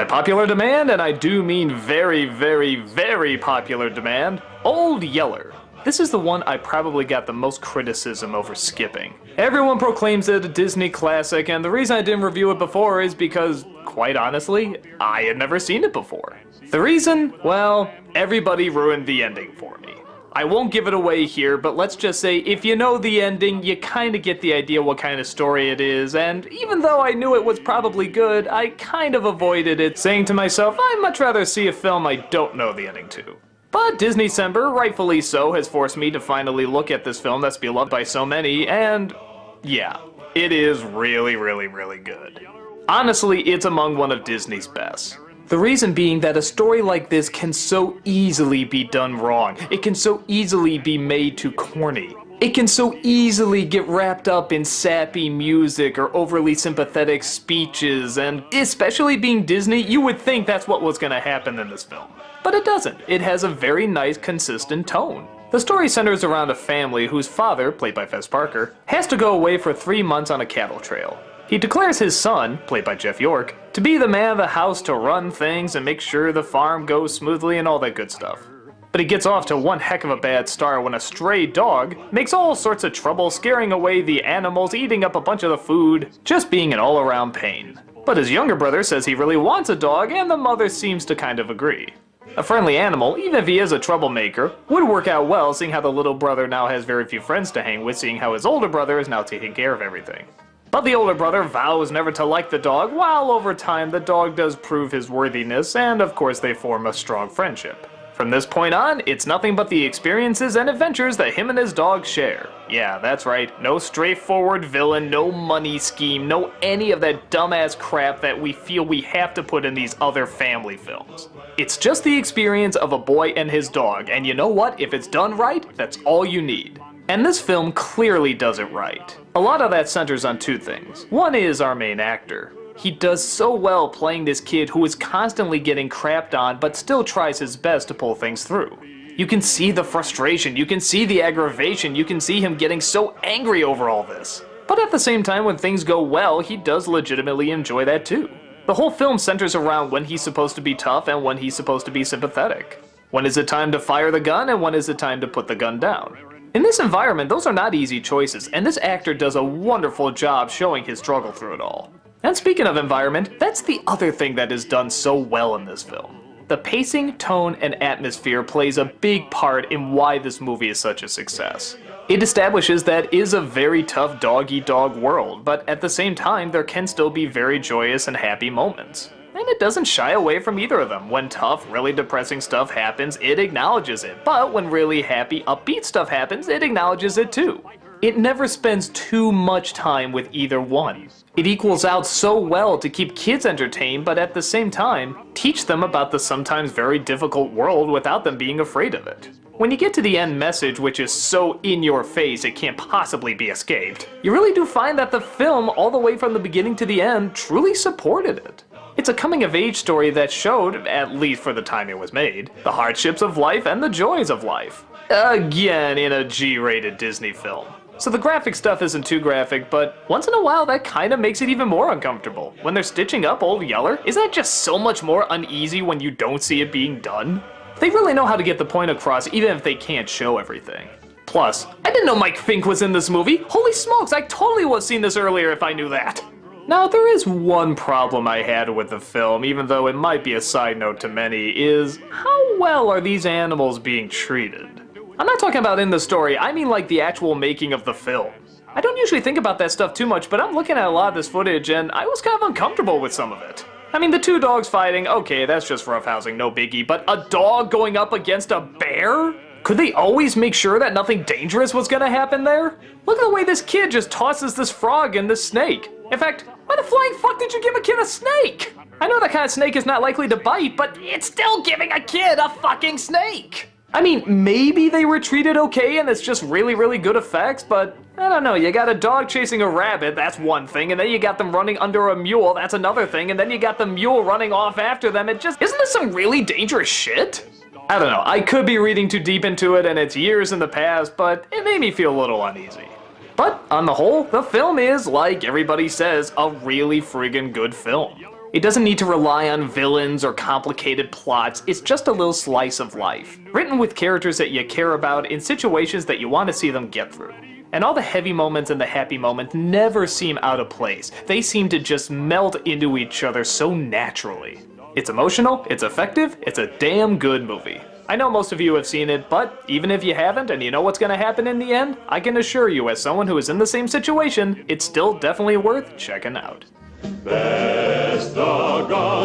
popular demand, and I do mean very, very, very popular demand, Old Yeller. This is the one I probably got the most criticism over skipping. Everyone proclaims it a Disney classic, and the reason I didn't review it before is because, quite honestly, I had never seen it before. The reason? Well, everybody ruined the ending for me. I won't give it away here, but let's just say if you know the ending, you kinda get the idea what kind of story it is, and even though I knew it was probably good, I kind of avoided it, saying to myself, I'd much rather see a film I don't know the ending to. But Disneycember, rightfully so, has forced me to finally look at this film that's beloved by so many, and yeah, it is really, really, really good. Honestly, it's among one of Disney's best. The reason being that a story like this can so easily be done wrong. It can so easily be made too corny. It can so easily get wrapped up in sappy music or overly sympathetic speeches, and especially being Disney, you would think that's what was gonna happen in this film. But it doesn't. It has a very nice, consistent tone. The story centers around a family whose father, played by Fess Parker, has to go away for 3 months on a cattle trail. He declares his son, played by Jeff York, to be the man of the house to run things and make sure the farm goes smoothly and all that good stuff. But he gets off to one heck of a bad start when a stray dog makes all sorts of trouble, scaring away the animals, eating up a bunch of the food, just being an all-around pain. But his younger brother says he really wants a dog, and the mother seems to kind of agree. A friendly animal, even if he is a troublemaker, would work out well, seeing how the little brother now has very few friends to hang with, seeing how his older brother is now taking care of everything. But the older brother vows never to like the dog, while over time the dog does prove his worthiness, and of course they form a strong friendship. From this point on, it's nothing but the experiences and adventures that him and his dog share. Yeah, that's right, no straightforward villain, no money scheme, no any of that dumbass crap that we feel we have to put in these other family films. It's just the experience of a boy and his dog, and you know what? If it's done right, that's all you need. And this film clearly does it right. A lot of that centers on two things. One is our main actor. He does so well playing this kid who is constantly getting crapped on but still tries his best to pull things through. You can see the frustration, you can see the aggravation, you can see him getting so angry over all this. But at the same time, when things go well, he does legitimately enjoy that too. The whole film centers around when he's supposed to be tough and when he's supposed to be sympathetic. When is it time to fire the gun and when is it time to put the gun down? In this environment, those are not easy choices, and this actor does a wonderful job showing his struggle through it all. And speaking of environment, that's the other thing that is done so well in this film. The pacing, tone, and atmosphere plays a big part in why this movie is such a success. It establishes that it is a very tough dog-eat-dog world, but at the same time there can still be very joyous and happy moments. And it doesn't shy away from either of them. When tough, really depressing stuff happens, it acknowledges it. But when really happy, upbeat stuff happens, it acknowledges it too. It never spends too much time with either one. It equals out so well to keep kids entertained, but at the same time, teach them about the sometimes very difficult world without them being afraid of it. When you get to the end message, which is so in your face it can't possibly be escaped, you really do find that the film, all the way from the beginning to the end, truly supported it. It's a coming-of-age story that showed, at least for the time it was made, the hardships of life and the joys of life. Again, in a G-rated Disney film. So the graphic stuff isn't too graphic, but once in a while that kinda makes it even more uncomfortable. When they're stitching up Old Yeller, isn't that just so much more uneasy when you don't see it being done? They really know how to get the point across even if they can't show everything. Plus, I didn't know Mike Fink was in this movie! Holy smokes, I totally would have seen this earlier if I knew that! Now, there is one problem I had with the film, even though it might be a side note to many, is how well are these animals being treated? I'm not talking about in the story, I mean like the actual making of the film. I don't usually think about that stuff too much, but I'm looking at a lot of this footage and I was kind of uncomfortable with some of it. I mean, the two dogs fighting, okay, that's just roughhousing, no biggie, but a dog going up against a bear? Could they always make sure that nothing dangerous was gonna happen there? Look at the way this kid just tosses this frog and this snake. In fact, why the flying fuck did you give a kid a snake? I know that kind of snake is not likely to bite, but it's still giving a kid a fucking snake! I mean, maybe they were treated okay and it's just really, really good effects, but I don't know, you got a dog chasing a rabbit, that's one thing, and then you got them running under a mule, that's another thing, and then you got the mule running off after them, isn't this some really dangerous shit? I don't know, I could be reading too deep into it and it's years in the past, but it made me feel a little uneasy. But on the whole, the film is, like everybody says, a really friggin' good film. It doesn't need to rely on villains or complicated plots, it's just a little slice of life, written with characters that you care about in situations that you want to see them get through. And all the heavy moments and the happy moments never seem out of place. They seem to just melt into each other so naturally. It's emotional, it's effective, it's a damn good movie. I know most of you have seen it, but even if you haven't and you know what's gonna happen in the end, I can assure you as someone who is in the same situation, it's still definitely worth checking out. Best of God.